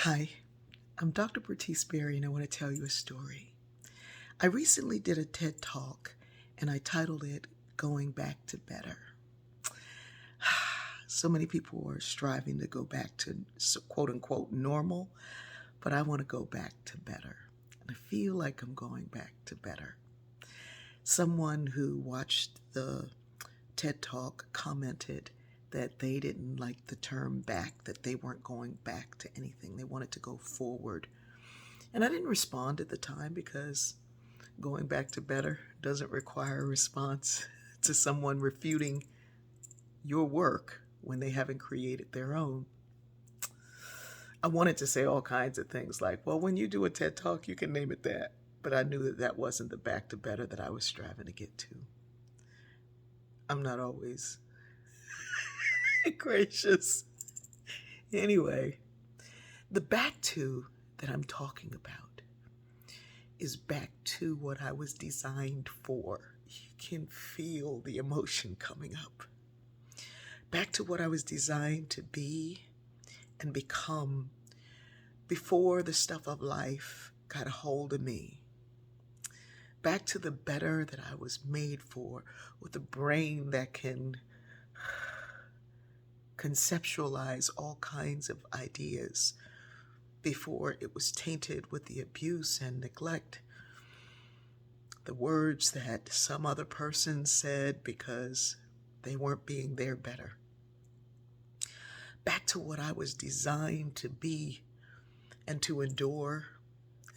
Hi, I'm Dr. Bertice Berry, and I want to tell you a story. I recently did a TED Talk, and I titled it Going Back to Better. So many people are striving to go back to quote unquote normal, but I want to go back to better. And I feel like I'm going back to better. Someone who watched the TED Talk commented that they didn't like the term back, that they weren't going back to anything. They wanted to go forward. And I didn't respond at the time because going back to better doesn't require a response to someone refuting your work when they haven't created their own. I wanted to say all kinds of things like, well, when you do a TED Talk, you can name it that. But I knew that that wasn't the back to better that I was striving to get to. I'm not always gracious. Anyway, the back to that I'm talking about is back to what I was designed for. You can feel the emotion coming up. Back to what I was designed to be and become before the stuff of life got a hold of me. Back to the better that I was made for, with a brain that can conceptualize all kinds of ideas before it was tainted with the abuse and neglect. The words that some other person said because they weren't being their better. Back to what I was designed to be and to endure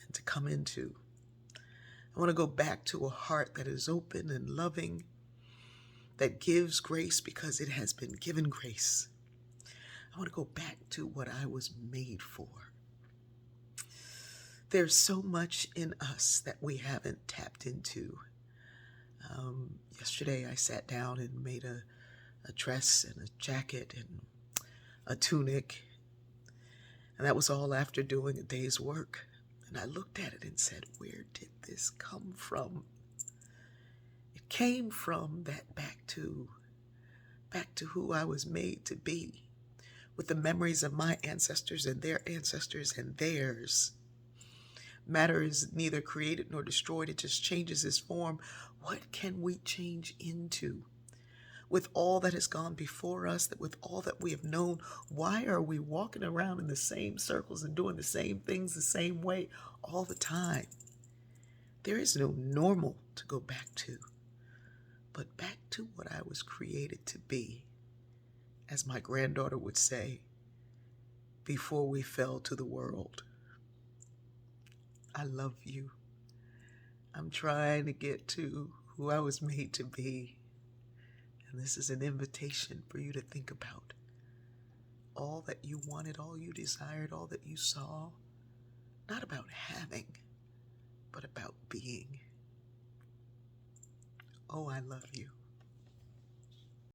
and to come into. I want to go back to a heart that is open and loving, that gives grace because it has been given grace. I want to go back to what I was made for. There's so much in us that we haven't tapped into. Yesterday I sat down and made a dress and a jacket and a tunic, and that was all after doing a day's work. And I looked at it and said, where did this come from? It came from that back to who I was made to be, with the memories of my ancestors and their ancestors and theirs. Matter is neither created nor destroyed, it just changes its form. What can we change into? With all that has gone before us, that with all that we have known, why are we walking around in the same circles and doing the same things the same way all the time? There is no normal to go back to, but back to what I was created to be, as my granddaughter would say, before we fell to the world. I love you. I'm trying to get to who I was made to be. And this is an invitation for you to think about all that you wanted, all you desired, all that you saw. Not about having, but about being. Oh, I love you.